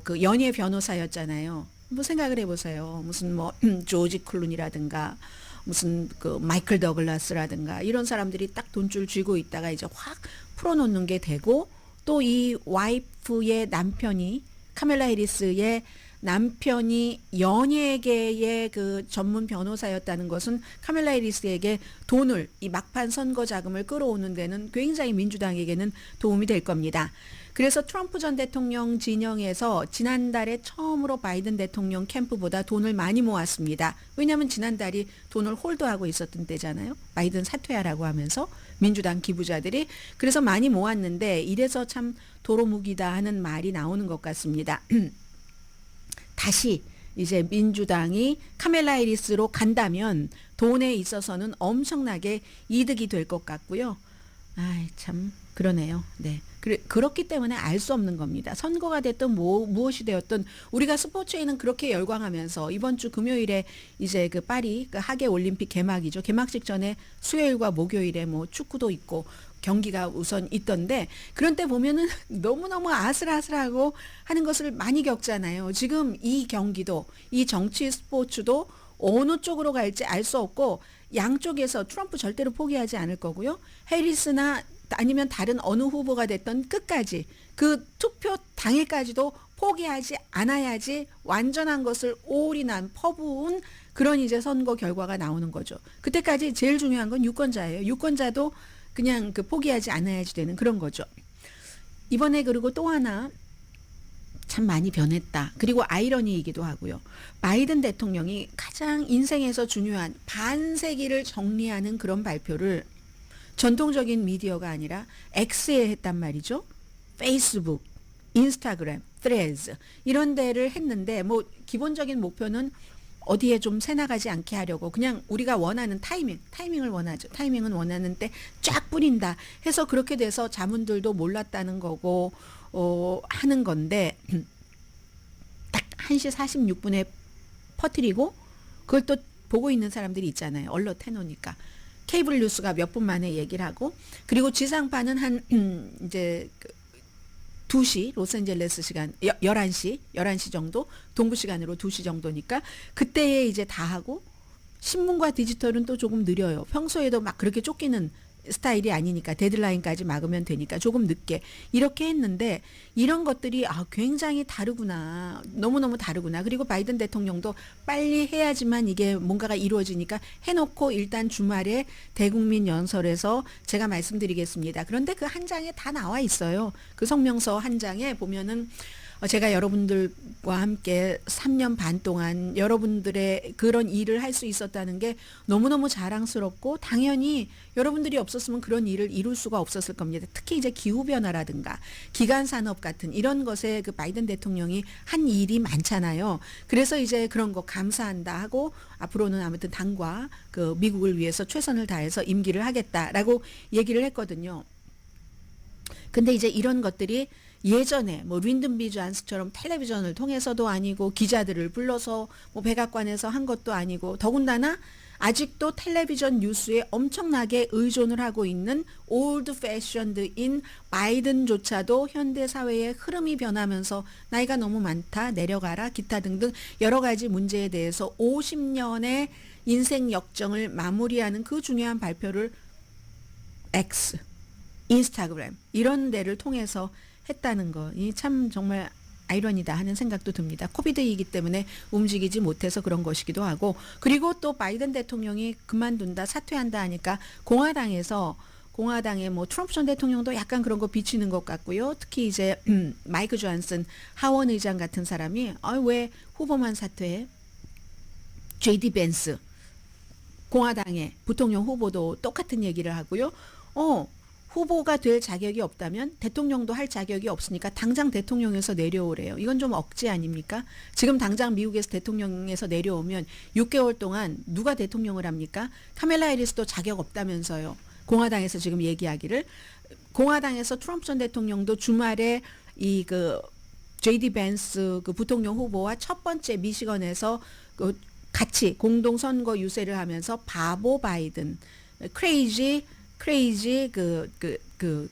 Speaker 3: 그 연예 변호사였잖아요. 뭐 생각을 해보세요. 무슨 뭐 조지 클루니라든가 무슨 그 마이클 더글라스라든가 이런 사람들이 딱 돈줄 쥐고 있다가 이제 확 풀어놓는 게 되고 또 이 와이프의 남편이 카멜라 해리스의 남편이 연예계의 그 전문 변호사였다는 것은 카멜라 해리스에게 돈을 이 막판 선거 자금을 끌어오는 데는 굉장히 민주당에게는 도움이 될 겁니다. 그래서 트럼프 전 대통령 진영에서 지난달에 처음으로 바이든 대통령 캠프보다 돈을 많이 모았습니다. 왜냐하면 지난달이 돈을 홀드하고 있었던 때잖아요. 바이든 사퇴하라고 하면서 민주당 기부자들이 그래서 많이 모았는데 이래서 참 도로묵이다 하는 말이 나오는 것 같습니다. 다시 이제 민주당이 카멜라 해리스로 간다면 돈에 있어서는 엄청나게 이득이 될 것 같고요. 참 그러네요. 네. 그렇기 때문에 알 수 없는 겁니다. 선거가 됐든 무엇이 되었든 우리가 스포츠에는 그렇게 열광하면서 이번 주 금요일에 이제 그 파리 그 하계 올림픽 개막이죠. 개막식 전에 수요일과 목요일에 뭐 축구도 있고 경기가 우선 있던데 그런 때 보면은 너무너무 아슬아슬하고 하는 것을 많이 겪잖아요. 지금 이 경기도 이 정치 스포츠도 어느 쪽으로 갈지 알 수 없고 양쪽에서 트럼프 절대로 포기하지 않을 거고요. 해리스나 아니면 다른 어느 후보가 됐던 끝까지 그 투표 당일까지도 포기하지 않아야지 완전한 것을 올인한 퍼부은 그런 이제 선거 결과가 나오는 거죠. 그때까지 제일 중요한 건 유권자예요. 유권자도 그냥 그 포기하지 않아야지 되는 그런 거죠. 이번에 그리고 또 하나 참 많이 변했다. 그리고 아이러니이기도 하고요. 바이든 대통령이 가장 인생에서 중요한 반세기를 정리하는 그런 발표를 전통적인 미디어가 아니라 X에 했단 말이죠. 페이스북, 인스타그램, 스레즈 이런 데를 했는데 뭐 기본적인 목표는 어디에 좀 새나가지 않게 하려고 그냥 우리가 원하는 타이밍을 원하죠. 타이밍은 원하는 때 쫙 뿌린다 해서 그렇게 돼서 자문들도 몰랐다는 거고 하는 건데 딱 1시 46분에 퍼뜨리고 그걸 또 보고 있는 사람들이 있잖아요. 언론 해놓으니까. 케이블 뉴스가 몇 분 만에 얘기를 하고 그리고 지상파는 한 이제 2시 로스앤젤레스 시간 11시 정도 동부 시간으로 2시 정도니까 그때에 이제 다 하고 신문과 디지털은 또 조금 느려요. 평소에도 막 그렇게 쫓기는 스타일이 아니니까 데드라인까지 막으면 되니까 조금 늦게 이렇게 했는데 이런 것들이 굉장히 다르구나. 너무너무 다르구나. 그리고 바이든 대통령도 빨리 해야지만 이게 뭔가가 이루어지니까 해놓고 일단 주말에 대국민 연설에서 제가 말씀드리겠습니다. 그런데 그 한 장에 다 나와 있어요. 그 성명서 한 장에 보면은 제가 여러분들과 함께 3년 반 동안 여러분들의 그런 일을 할 수 있었다는 게 너무너무 자랑스럽고 당연히 여러분들이 없었으면 그런 일을 이룰 수가 없었을 겁니다. 특히 이제 기후변화라든가 기간산업 같은 이런 것에 그 바이든 대통령이 한 일이 많잖아요. 그래서 이제 그런 거 감사한다 하고 앞으로는 아무튼 당과 그 미국을 위해서 최선을 다해서 임기를 하겠다라고 얘기를 했거든요. 근데 이제 이런 것들이 예전에 뭐 린든 B 존스처럼 텔레비전을 통해서도 아니고 기자들을 불러서 뭐 백악관에서 한 것도 아니고 더군다나 아직도 텔레비전 뉴스에 엄청나게 의존을 하고 있는 올드 패션드인 바이든조차도 현대 사회의 흐름이 변하면서 나이가 너무 많다 내려가라 기타 등등 여러 가지 문제에 대해서 50년의 인생 역정을 마무리하는 그 중요한 발표를 X, 인스타그램 이런 데를 통해서 했다는 거. 이 참 정말 아이러니다 하는 생각도 듭니다. 코비드이기 때문에 움직이지 못해서 그런 것이기도 하고 그리고 또 바이든 대통령이 그만둔다 사퇴한다 하니까 공화당의 뭐 트럼프 전 대통령도 약간 그런 거 비치는 것 같고요. 특히 이제 마이크 존슨 하원 의장 같은 사람이 왜 후보만 사퇴해? JD 벤스 공화당의 부통령 후보도 똑같은 얘기를 하고요. 후보가 될 자격이 없다면 대통령도 할 자격이 없으니까 당장 대통령에서 내려오래요. 이건 좀 억지 아닙니까? 지금 당장 미국에서 대통령에서 내려오면 6개월 동안 누가 대통령을 합니까? 카멜라 해리스도 자격 없다면서요. 공화당에서 지금 얘기하기를. 공화당에서 트럼프 전 대통령도 주말에 JD 벤스 그 부통령 후보와 첫 번째 미시건에서 같이 공동 선거 유세를 하면서 바보 바이든, 크레이지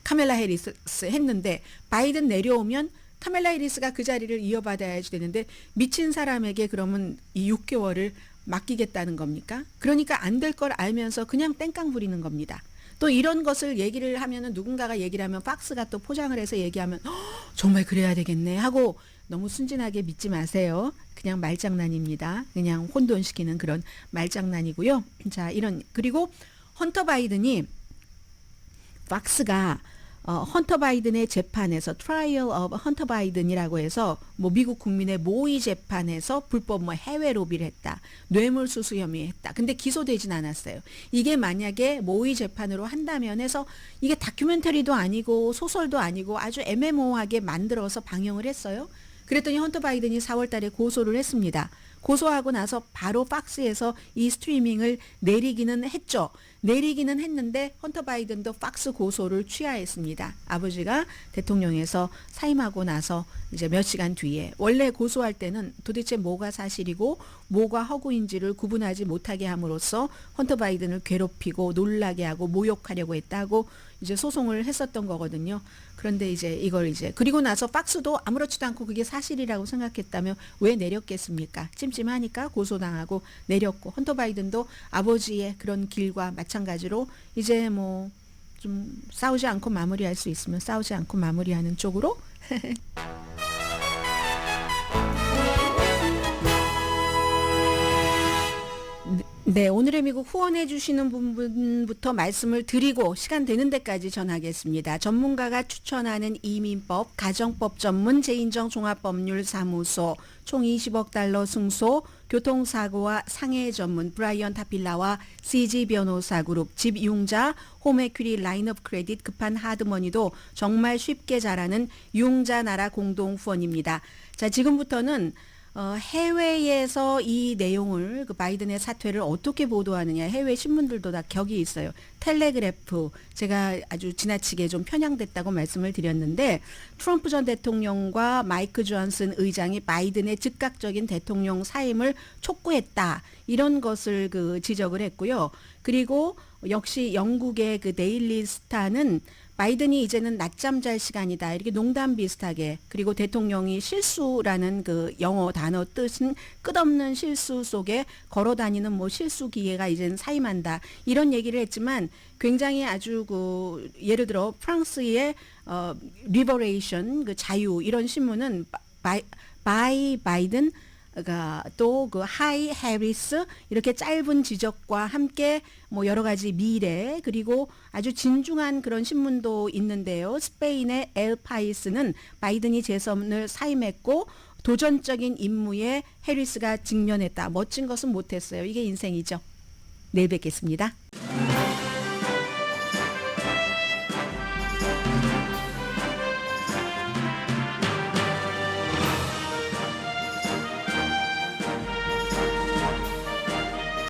Speaker 3: 카멜라 해리스 했는데, 바이든 내려오면 카멜라 해리스가 그 자리를 이어받아야지 되는데 미친 사람에게 그러면 이 6개월을 맡기겠다는 겁니까? 그러니까 안 될 걸 알면서 그냥 땡깡 부리는 겁니다. 또 이런 것을 얘기를 하면은 누군가가 얘기를 하면 팍스가 또 포장을 해서 얘기하면 정말 그래야 되겠네 하고 너무 순진하게 믿지 마세요. 그냥 말장난입니다. 그냥 혼돈시키는 그런 말장난이고요. 자, 그리고 헌터 바이든이 팍스가 헌터 바이든의 재판에서 트라이얼 오브 헌터 바이든이라고 해서 뭐 미국 국민의 모의 재판에서 불법 해외 로비를 했다. 뇌물수수 혐의했다. 근데 기소되진 않았어요. 이게 만약에 모의 재판으로 한다면 해서 이게 다큐멘터리도 아니고 소설도 아니고 아주 애매모호하게 만들어서 방영을 했어요. 그랬더니 헌터 바이든이 4월 달에 고소를 했습니다. 고소하고 나서 바로 팍스에서 이 스트리밍을 내리기는 했죠. 내리기는 했는데 헌터 바이든도 팍스 고소를 취하했습니다. 아버지가 대통령에서 사임하고 나서 이제 몇 시간 뒤에, 원래 고소할 때는 도대체 뭐가 사실이고 뭐가 허구인지를 구분하지 못하게 함으로써 헌터 바이든을 괴롭히고 놀라게 하고 모욕하려고 했다고 이제 소송을 했었던 거거든요. 그런데 이걸 그리고 나서 팍스도 아무렇지도 않고 그게 사실이라고 생각했다며 왜 내렸겠습니까? 찜찜하니까 고소당하고 내렸고, 헌터 바이든도 아버지의 그런 길과 마찬가지로 이제 뭐 좀 싸우지 않고 마무리할 수 있으면 싸우지 않고 마무리하는 쪽으로 네, 오늘의 미국 후원해 주시는 분부터 말씀을 드리고 시간 되는 데까지 전하겠습니다. 전문가가 추천하는 이민법, 가정법 전문 재인정 종합법률사무소, 총 20억 달러 승소, 교통사고와 상해 전문 브라이언 타필라와 CG 변호사 그룹, 집융자, 홈에퀴리 라인업 크레딧, 급한 하드머니도 정말 쉽게 잘하는 융자 나라 공동 후원입니다. 자, 지금부터는 해외에서 이 내용을, 그 바이든의 사퇴를 어떻게 보도하느냐, 해외 신문들도 다 격이 있어요. 텔레그래프, 제가 아주 지나치게 좀 편향됐다고 말씀을 드렸는데, 트럼프 전 대통령과 마이크 존슨 의장이 바이든의 즉각적인 대통령 사임을 촉구했다, 이런 것을 지적을 했고요. 그리고 역시 영국의 그 데일리 스타는 바이든이 이제는 낮잠 잘 시간이다, 이렇게 농담 비슷하게, 그리고 대통령이 실수라는 그 영어 단어 뜻은 끝없는 실수 속에 걸어다니는 뭐 실수 기계가 이제는 사임한다, 이런 얘기를 했지만 굉장히 아주 예를 들어 프랑스의 리버레이션, 그 자유, 이런 신문은 바이든 또 하이 해리스, 이렇게 짧은 지적과 함께 뭐 여러 가지 미래, 그리고 아주 진중한 그런 신문도 있는데요. 스페인의 엘 파이스는 바이든이 재선을 사임했고 도전적인 임무에 해리스가 직면했다. 멋진 것은 못했어요. 이게 인생이죠. 내일 뵙겠습니다.